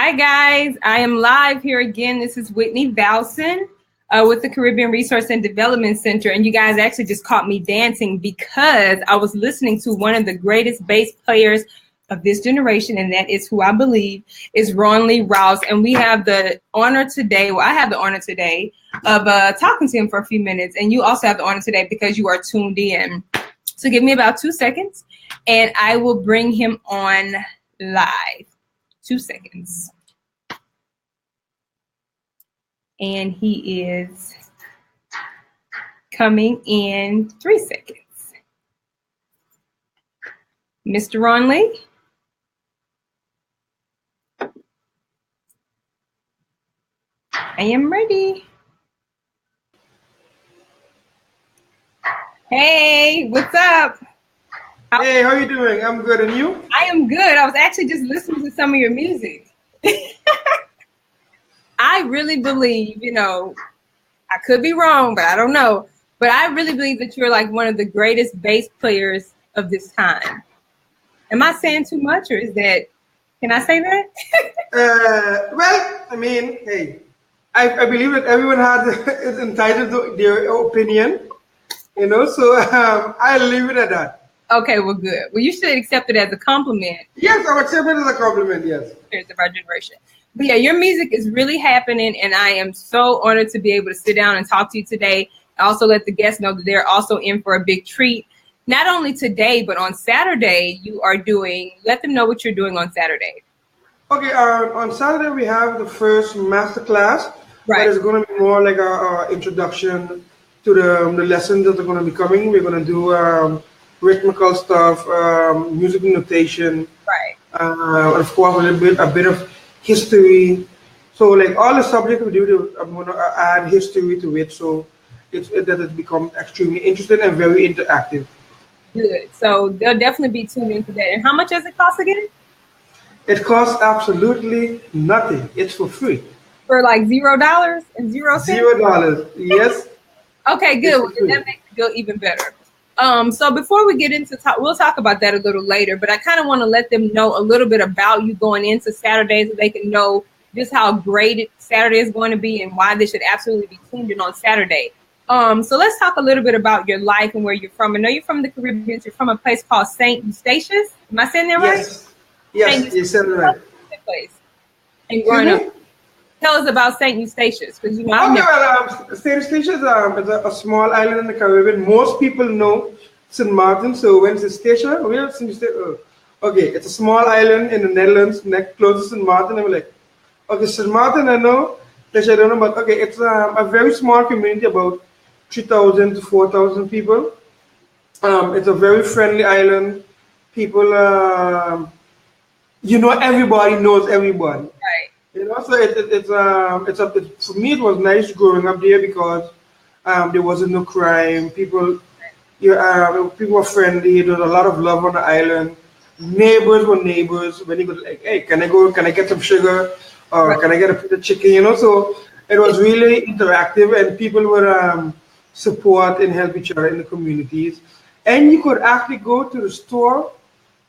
Hi, guys. I am live here again. This is Whitney Valson with the Caribbean Resource and Development Center. And you guys actually just caught me dancing because I was listening to one of the greatest bass players of this generation, and that is who I believe is Ronle Rouse. And we have the honor today, well, I have the honor today of talking to him for a few minutes. And you also have the honor today because you are tuned in. So give me about 2 seconds, and I will bring him on live. 2 seconds. And he is coming in 3 seconds. Mr. Ronle? I am ready. Hey, what's up? Hey, how you doing? I'm good, and you? I am good. I was actually just listening to some of your music. I really believe, I could be wrong, but I don't know. But I really believe that you're like one of the greatest bass players of this time. Am I saying too much, or is that, can I say that? Well, I mean, hey, I believe that everyone is entitled to their opinion, so I'll leave it at that. Okay, well, good. Well, you should accept it as a compliment. Yes, I'll accept it as a compliment, yes. Of our generation. But yeah, your music is really happening, and I am so honored to be able to sit down and talk to you today. I also let the guests know that they're also in for a big treat. Not only today, but on Saturday, let them know what you're doing on Saturday. Okay, on Saturday, we have the first master class. Right. That is going to be more like an introduction to the lessons that are going to be coming. We're going to do rhythmical stuff, music notation. Right. Of course, a bit of history. So like all the subjects we do, I'm going to add history to it. So it's become extremely interesting and very interactive. Good. So they'll definitely be tuned into that. And how much does it cost again? It costs absolutely nothing. It's for free. For like $0 and 0 cents? $0. Yes. Okay, good. Well, that makes it feel even better. So before we get into we'll talk about that a little later, but I kind of want to let them know a little bit about you going into Saturday so they can know just how great Saturday is going to be and why they should absolutely be tuned in on Saturday. So let's talk a little bit about your life and where you're from. I know you're from the Caribbean. You're from a place called St Eustatius. Am I saying that right? Yes, you said it right. Place. And growing up, tell us about St Eustatius, because St Eustatius is a small island in the Caribbean. Most people know St Martin. So when St Eustatius, where is St Eustatius? Okay, it's a small island in the Netherlands, next close to St Martin. And we're like, okay, St Martin, I know. That I don't know, but okay, it's a very small community, about 3,000 to 4,000 people. It's a very friendly island. People, everybody knows everybody. Right. So for me, it was nice growing up there because there wasn't no crime. People were friendly. There was a lot of love on the island. Neighbors were neighbors. When you go like, hey, can I get some sugar? Or right. Can I get a piece of chicken? So it was really interactive, and people would support and help each other in the communities. And you could actually go to the store,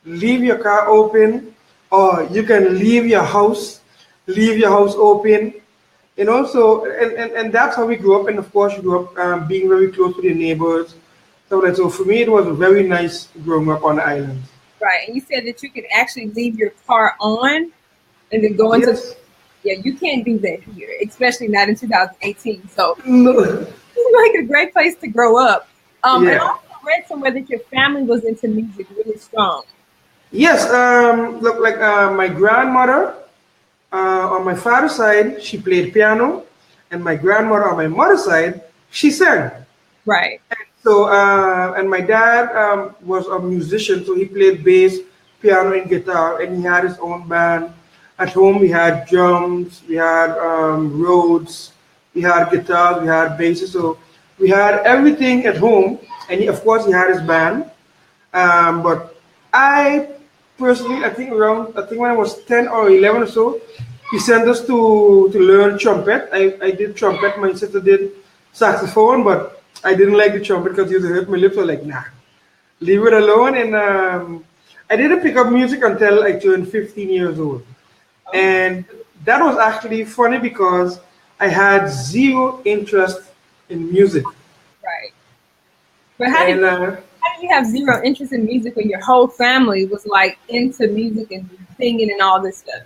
leave your car open, or you can leave your house open. And that's how we grew up. And of course, you grew up being very close to your neighbors. So for me, it was very nice growing up on the island. Right. And you said that you could actually leave your car on and then go into... Yes. Yeah, you can't do that here, especially not in 2018. So it's like a great place to grow up. And I also read somewhere that your family was into music really strong. Yes. Look, like my grandmother on my father's side, she played piano, and my grandmother on my mother's side, she sang. Right. So and my dad was a musician, so he played bass, piano, and guitar, and he had his own band. At home, we had drums, we had Rhodes, we had guitars, we had basses. So we had everything at home. And of course, he had his band. But I personally, I think when I was 10 or 11 or so, he sent us to learn trumpet. I did trumpet. My sister did saxophone, but I didn't like the trumpet because it used to hurt my lips. So like, nah, leave it alone. And I didn't pick up music until I turned 15 years old. And that was actually funny because I had zero interest in music. Right. But how And did you have zero interest in music when your whole family was like into music and singing and all this stuff?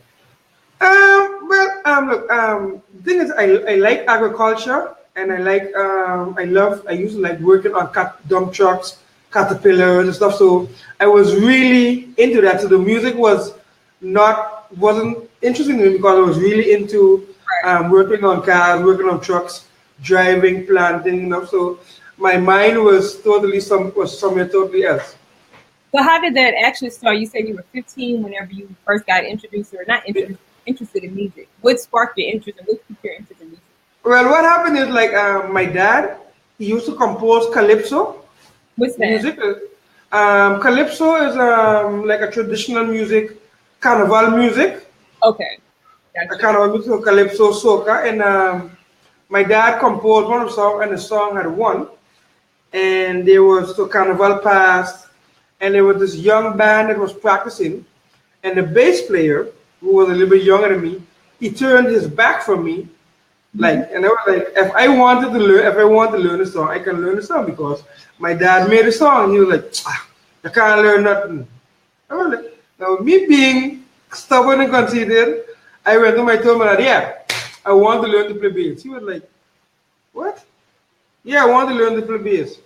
look, the thing is, I like agriculture, and I used to like working on dump trucks, caterpillars and stuff. So I was really into that. So the music wasn't interesting to me because I was really into working on cars, working on trucks, driving, planting, So my mind was somewhere totally else. So how did that actually start? You said you were 15 whenever you first got introduced, or not introduced, interested in music. What sparked your interest and what piqued your interest in music? Well, what happened is like my dad, he used to compose calypso. What's that? Music. Calypso is like a traditional music, carnival music. Okay. Gotcha. A carnival music, calypso, soca, and my dad composed one of the songs, and the song had won. And there was the carnival passed, and there was this young band that was practicing, and the bass player, who was a little bit younger than me, he turned his back from me, and I was like, if I want to learn a song, I can learn the song because my dad made a song. And he was like, I can't learn nothing. I was like, now me being stubborn and conceited, I went to my told my dad, yeah, I want to learn to play bass. He was like, what? Yeah, I want to learn to play bass.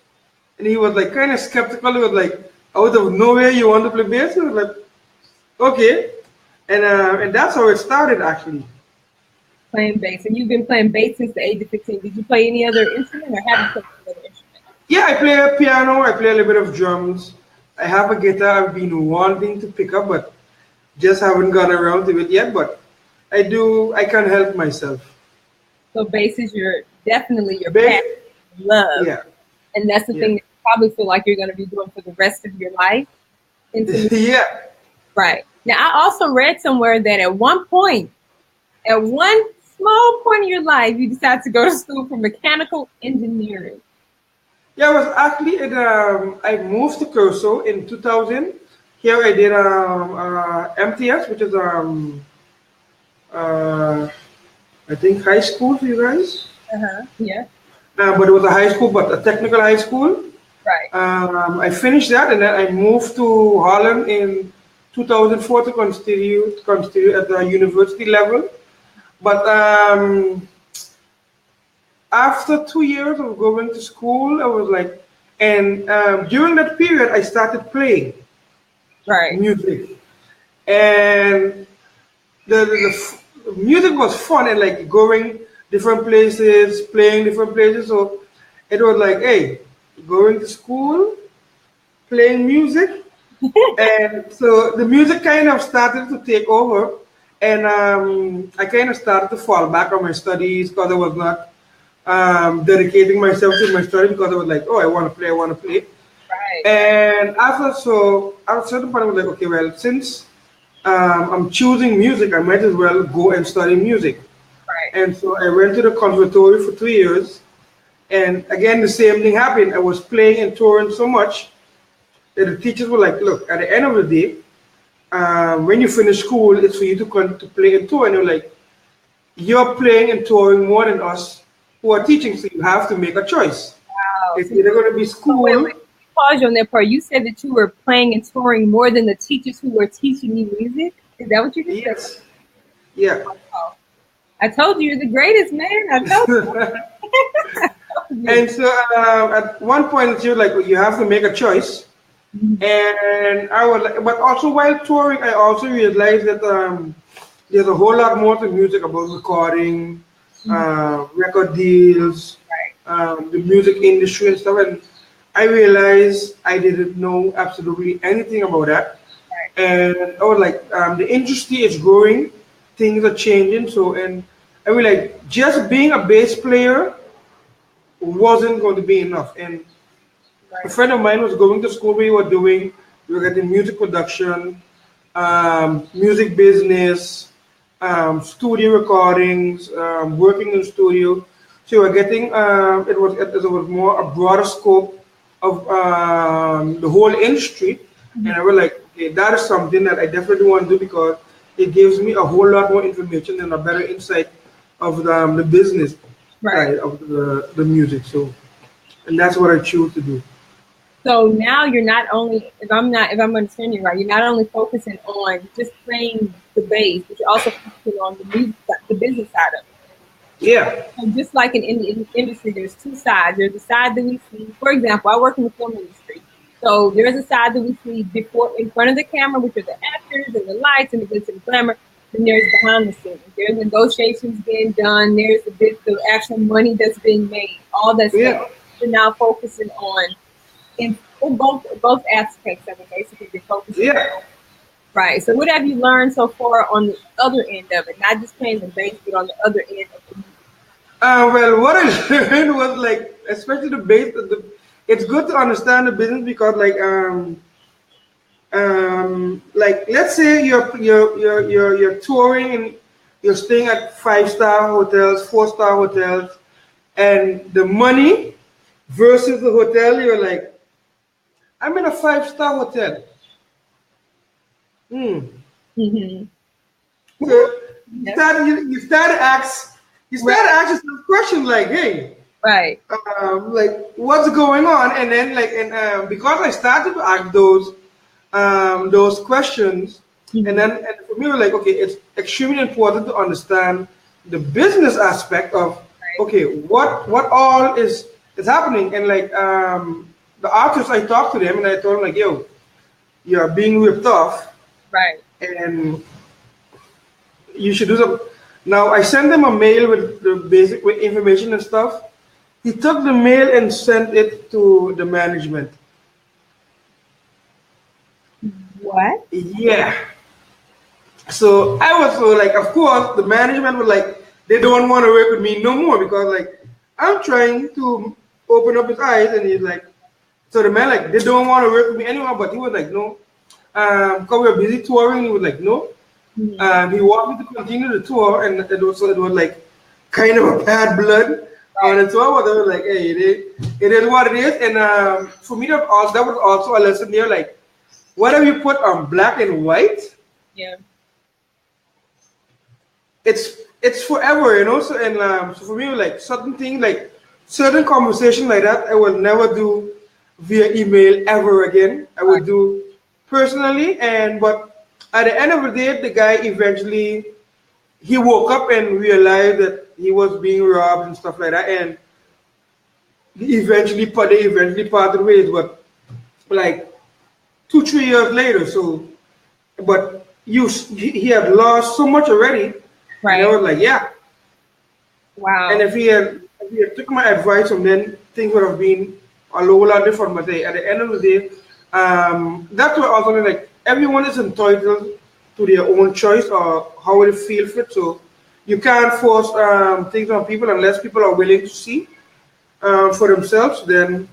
And he was like kind of skeptical. He was like, out of nowhere you want to play bass? He was like, okay. And that's how it started actually. Playing bass. And you've been playing bass since the age of 15. Did you play any other instrument or have you played any other instrument? Yeah, I play a piano, I play a little bit of drums. I have a guitar I've been wanting to pick up, but just haven't gone around to it yet. But I can help myself. So bass is definitely your passion, love. Yeah. And that's the thing that you probably feel like you're going to be doing for the rest of your life. Yeah. Right. Now, I also read somewhere that at one small point in your life, you decided to go to school for mechanical engineering. Yeah, I was actually I moved to Curso in 2000. Here I did MTS, which is I think high school for you guys. Yeah. But it was a high school, but a technical high school. Right. I finished that, and then I moved to Holland in 2004 to continue at the university level. But after 2 years of going to school, I was like, and during that period, I started playing music, and the music was fun, and like going different places, playing different places. So it was like, hey, going to school, playing music, and so the music kind of started to take over, and I kind of started to fall back on my studies because I was not dedicating myself to my study because I was like, oh, I want to play. Right. And at a certain point, I was like, okay, well, since I'm choosing music, I might as well go and study music. Right. And so I went to the conservatory for 3 years. And again, the same thing happened. I was playing and touring so much that the teachers were like, look, at the end of the day, when you finish school, it's for you to play and tour. And they're like, you're playing and touring more than us who are teaching, so you have to make a choice. Wow. It's either going to be school. Wait. Pause you on that part. You said that you were playing and touring more than the teachers who were teaching you music. Is that what you just Yes. said? Yeah. Wow. I told you you're the greatest, man. I told you. And so at one point, you're like, you have to make a choice. And I was like, but also while touring, I also realized that there's a whole lot more to music about recording, record deals, the music industry and stuff. And I realized I didn't know absolutely anything about that. And I was like, the industry is growing, things are changing. So, and I was like, just being a bass player wasn't going to be enough. And a friend of mine was going to school. We were getting music production, music business, studio recordings, working in the studio. So we were getting, it was more a broader scope of the whole industry. And I was like, okay, that is something that I definitely want to do because it gives me a whole lot more information and a better insight of the business Right. side of the music. So, and that's what I choose to do. So now you're not only, if I'm understanding you right, you're not only focusing on just playing the bass, but you're also focusing on the music, the business side of it. Yeah. So just like in the industry, there's two sides. There's the side that we see. For example, I work in the film industry. So there's a side that we see before, in front of the camera, which are the actors and the lights and the glitz and glamour. Then there's behind the scenes. There's negotiations being done. There's the actual money that's being made. All that stuff. We're now focusing on in both aspects of it. Basically, you're focusing on. Right. So what have you learned so far on the other end of it? Not just playing the bass, but on the other end of the music. Well, what I learned was like, especially the bass. It's good to understand the business because, like let's say you're touring and you're staying at 5-star hotels, 4-star hotels, and the money versus the hotel, you're like, I'm in a 5-star hotel. Mm-hmm. So you start to ask yourself questions like, hey, right, like what's going on? And then because I started to ask those questions, and for me, like, okay, it's extremely important to understand the business aspect of okay, what all is happening, and the artists, I talked to them and I told them like, yo, you're being ripped off, right, and you should do some. Now I sent them a mail with the basic with information and stuff. He took the mail and sent it to the management. What? Yeah. So I was so like, of course, the management was like, they don't want to work with me no more because like I'm trying to open up his eyes, and he's like, so the man like they don't want to work with me anymore. But he was like, no, because we were busy touring. He was like, no. He wanted me to continue the tour, and it was like kind of a bad blood on the tour. But they were like, hey, it is what it is. And for me, that was also a lesson there. Like, whatever you put on black and white, yeah, it's forever, you know. So so for me, like certain things, like certain conversation like that, I will never do via email ever again. I would do personally, but at the end of the day, the guy eventually he woke up and realized that he was being robbed and stuff like that, and they eventually parted ways. But like 2-3 years later, so but he had lost so much already. right. And I was like, yeah. Wow. And if he had took my advice, and then things would have been a whole lot different. But at the end of the day, that's why also like everyone is entitled to their own choice or how they feel fit. So you can't force things on people unless people are willing to see for themselves. Then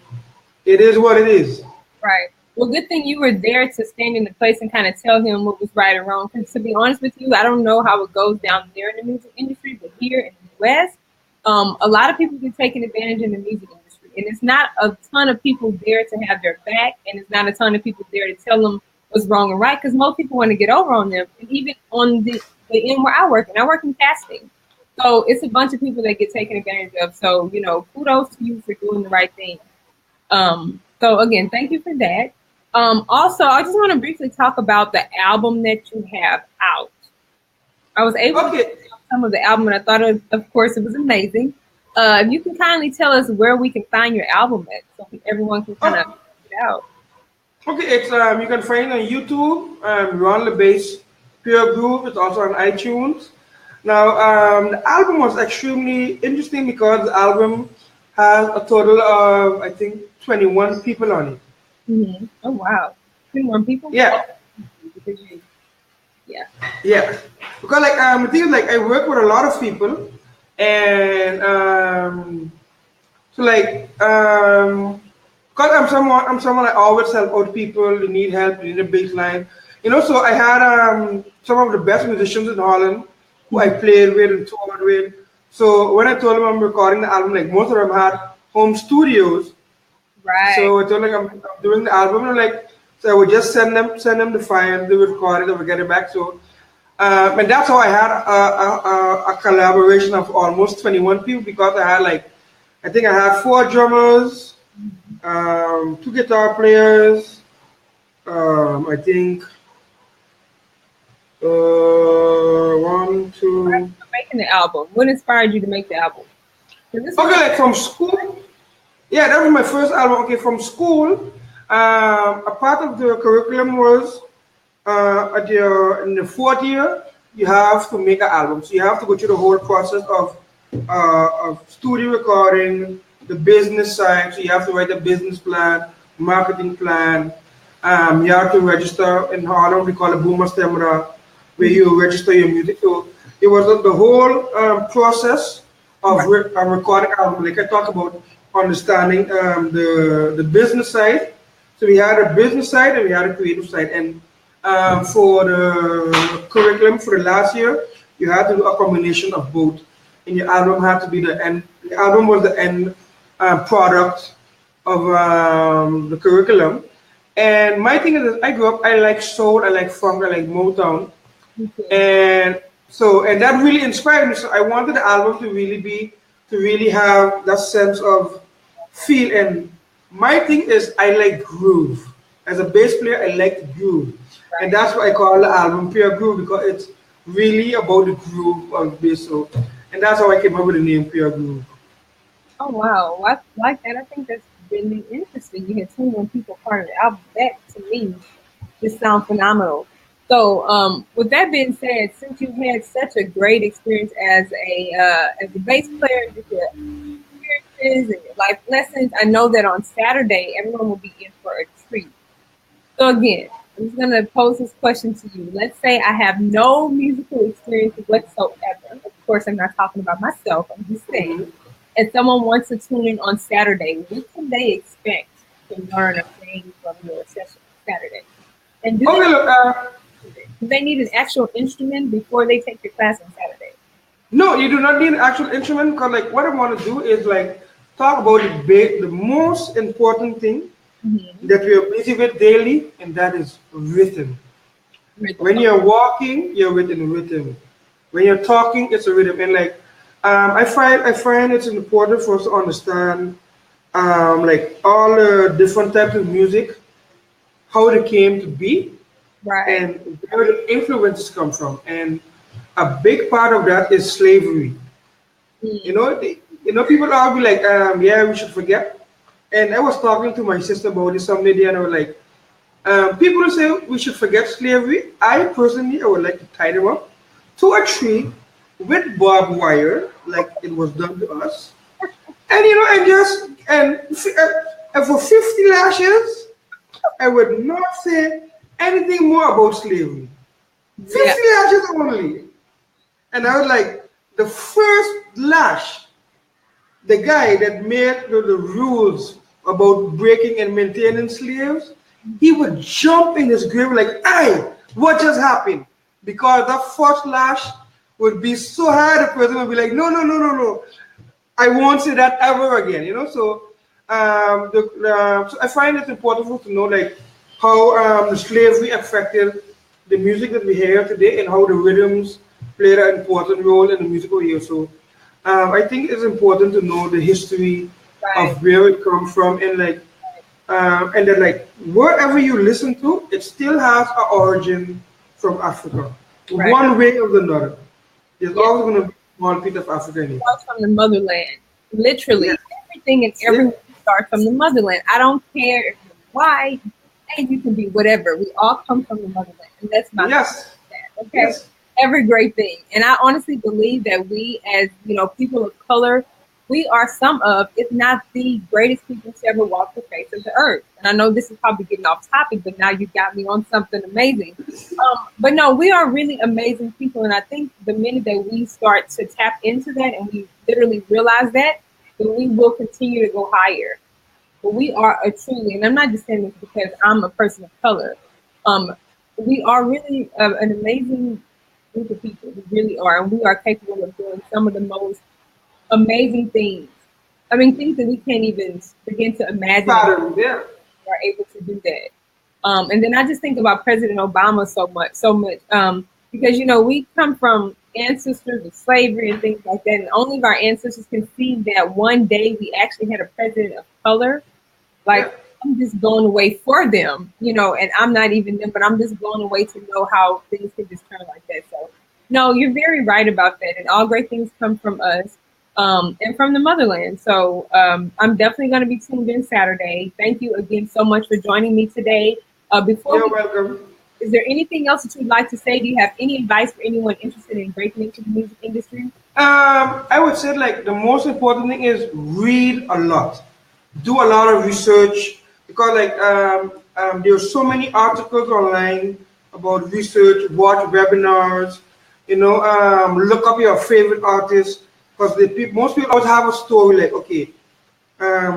it is what it is. Right. Well, good thing you were there to stand in the place and kind of tell him what was right or wrong. Because to be honest with you, I don't know how it goes down there in the music industry, but here in the U.S., a lot of people get taken advantage in the music industry, and it's not a ton of people there to have their back, and it's not a ton of people there to tell them what's wrong and right. Because most people want to get over on them, and even on the end where I work in casting. So it's a bunch of people that get taken advantage of. So kudos to you for doing the right thing. So again, thank you for that. Also, I just want to briefly talk about the album that you have out. I was able to get some of the album, and I thought, of course, it was amazing. If you can kindly tell us where we can find your album at, so everyone can kind of check it out. Okay, it's you can find it on YouTube, Ronle Bass Pure Groove. It's also on iTunes. Now, the album was extremely interesting because the album has a total of, I think, 21 people on it. Mm-hmm. Oh, wow. 21 people? Yeah. Yeah. Yeah. Because, the thing is, I work with a lot of people, and because I'm someone I always help out people. They need help, they need a bass line. So I had some of the best musicians in Holland who I played with and toured with. So when I told them I'm recording the album, most of them had home studios. Right. So I told them I'm doing the album, and so I would just send them the file, they would record it, they would get it back. So And that's how I had a collaboration of almost 21 people, because I had I think I had 4 drummers, 2 guitar players, I think 1, 2. Making the album. What inspired you to make the album? Okay, like from school. Yeah, that was my first album. Okay, from school, a part of the curriculum was in the 4th year, you have to make an album. So you have to go through the whole process of studio recording, the business side. So you have to write a business plan, marketing plan. You have to register in Holland. We call it Boomer Stemra, where you register your music. So it was the whole process of recording album. Like I talk about understanding the business side. So we had a business side and we had a creative side. And for the curriculum for the last year, you had to do a combination of both. And your album had to be the end. The album was the end product of the curriculum. And my thing is that I grew up, I like soul, I like funk, I like Motown. And that really inspired me. So I wanted the album to really have that sense of feel. And my thing is I like groove. As a bass player, I like groove. And that's why I call the album Pure Groove, because it's really about the groove of bass. So, and that's how I came up with the name Pure Groove. Oh wow, I like that. I think that's really interesting. You had 21 people part of the album. That to me just sounds phenomenal. So, with that being said, since you've had such a great experience as a bass player, with your experiences and your life lessons, I know that on Saturday everyone will be in for a treat. So again, I'm just gonna pose this question to you. Let's say I have no musical experience whatsoever. Of course, I'm not talking about myself. I'm just saying, if someone wants to tune in on Saturday, what can they expect to learn a thing from your session Saturday? And do they need an actual instrument before they take your class on Saturday? No, you do not need an actual instrument, because what I want to do is talk about the most important thing that we are busy with daily, and that is rhythm. When you're walking, you're within rhythm. When you're talking, it's a rhythm. And I find it's important for us to understand all the different types of music, how they came to be, and where the influences come from. And a big part of that is slavery. You know, people all be like, yeah, we should forget. And I was talking to my sister about this some day, and I was like, people say we should forget slavery. I personally, I would like to tie them up to a tree with barbed wire, like it was done to us. And and for 50 lashes, I would not say anything more about slavery. 50 lashes only. And I was like, the first lash, the guy that made the rules about breaking and maintaining slaves, he would jump in his grave like, "Aye, what just happened?" Because that first lash would be so hard, the person would be like, no, I won't say that ever again, So, so I find it important for us to know how the slavery affected the music that we hear today, and how the rhythms played an important role in the musical year. So, I think it's important to know the history of where it comes from, and and that wherever you listen to, it still has an origin from Africa, one way or another. There's always going to be a small piece of Africa in it. Starts from the motherland. Literally, everything and everyone starts from the motherland. I don't care if you're white, and you can be whatever. We all come from the motherland, and that's my okay. Yes. Every great thing, and I honestly believe that we, as people of color, we are some of, if not the greatest people to ever walk the face of the earth. And I know this is probably getting off topic, but now you got me on something amazing. But no, we are really amazing people. And I think the minute that we start to tap into that and we literally realize that, then we will continue to go higher. But we are a truly, and I'm not just saying this because I'm a person of color. We are really an amazing group of people. We really are. And we are capable of doing some of the most amazing things. I mean, things that we can't even begin to imagine. We are able to do that. And then I just think about President Obama so much. because we come from ancestors of slavery and things like that, and only if our ancestors conceived that one day we actually had a president of color. Like, Yeah. I'm just blown away for them, and I'm not even them, but I'm just blown away to know how things can just turn like that. So, no, you're very right about that, and all great things come from us, and from the motherland. So, I'm definitely going to be tuned in Saturday. Thank you again so much for joining me today. Before You're we welcome. Is there anything else that you'd like to say? Do you have any advice for anyone interested in breaking into the music industry? I would say like the most important thing is read a lot, do a lot of research because like there's so many articles online about research, watch webinars, look up your favorite artists because most people always have a story like okay,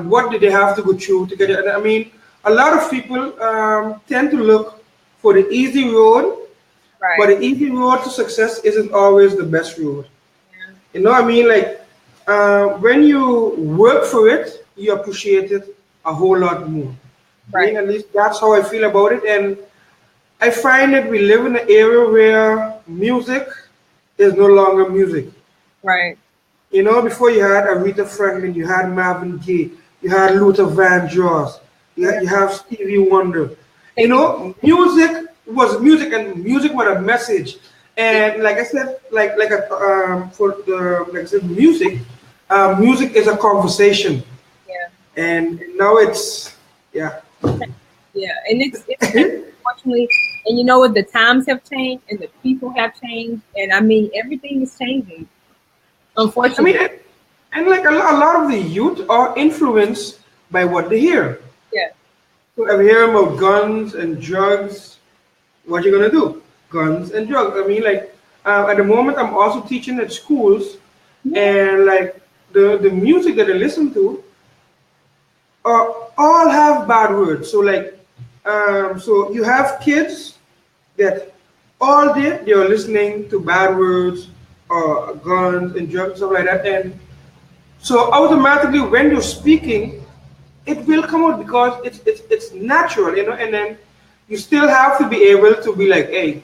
what did they have to go through to get it? And I mean, a lot of people tend to look for the easy road, but Right. the easy road to success isn't always the best road. Yeah. You know what I mean? Like when you work for it, you appreciate it a whole lot more. I mean, Right. at least that's how I feel about it. And I find that we live in an era where music is no longer music. Right. Before you had Aretha Franklin, you had Marvin Gaye, you had Luther Vandross, Yeah. you have Stevie Wonder. Thank you. Music was music, and music was a message. And like I said, like I said, music is a conversation. Yeah. And now it's yeah. Yeah. And it's unfortunately, and you know what? The times have changed, and the people have changed, and I mean everything is changing. I mean, Unfortunately. and like a lot of the youth are influenced by what they hear. Yeah. So I'm hearing about guns and drugs. What you gonna do? Guns and drugs. I mean, like at the moment, I'm also teaching at schools, Yeah. and like the music that I listen to, all have bad words. So like, so you have kids that all day they are listening to bad words, guns and drugs stuff like that, and so automatically when you're speaking, it will come out because it's natural, and then you still have to be able to be like, hey,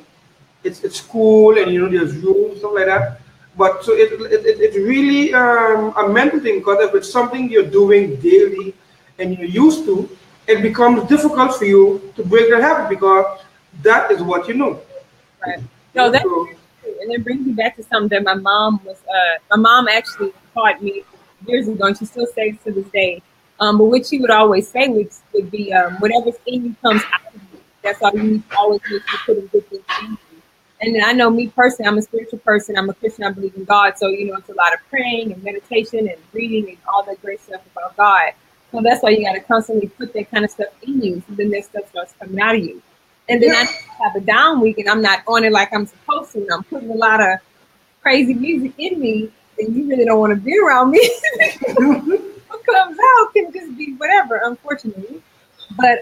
it's cool, and there's rules stuff like that. But so it's really a mental thing because if it's something you're doing daily and you're used to, it becomes difficult for you to break that habit because that is what you know. Right. No, that's So true. And it brings me back to something that my mom actually taught me years ago, and she still says to this day. But what she would always say would be, whatever's in you comes out of you. That's all you need to always make sure putting good things in you. And then I know me personally, I'm a spiritual person. I'm a Christian. I believe in God. So, it's a lot of praying and meditation and reading and all that great stuff about God. So that's why you got to constantly put that kind of stuff in you. So then that stuff starts coming out of you. And then yeah, I have a down week and I'm not on it like I'm supposed to. And I'm putting a lot of crazy music in me, and you really don't want to be around me. What comes out can just be whatever, unfortunately. But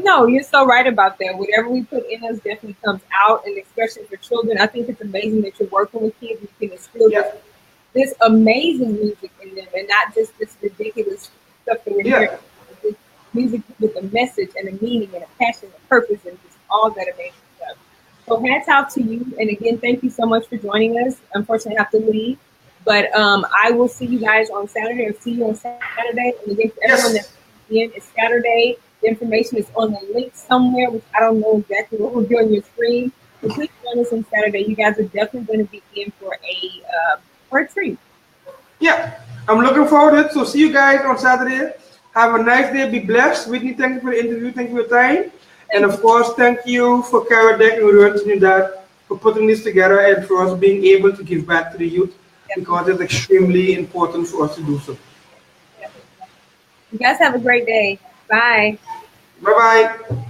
no, you're so right about that. Whatever we put in us definitely comes out, and especially for children, I think it's amazing that you're working with kids. You can instill yeah, this amazing music in them, and not just this ridiculous stuff that we're hearing. yeah. This music with a message and a meaning and a passion, a purpose, and just all that amazing stuff. So hats off to you, and again, thank you so much for joining us. Unfortunately, I have to leave, but I will see you guys on Saturday, or see you on Saturday. And again, for everyone Yes. that's in, it's Saturday. The information is on the link somewhere, which I don't know exactly what will be on your screen. But please join us on Saturday. You guys are definitely going to be in for a treat. Yeah, I'm looking forward to it. So see you guys on Saturday. Have a nice day. Be blessed. Whitney, thank you for the interview. Thank you for your time. And of course, thank you for Cara Deck and Trinidad for putting this together and for us being able to give back to the youth because it's extremely important for us to do so. You guys have a great day. Bye. Bye bye.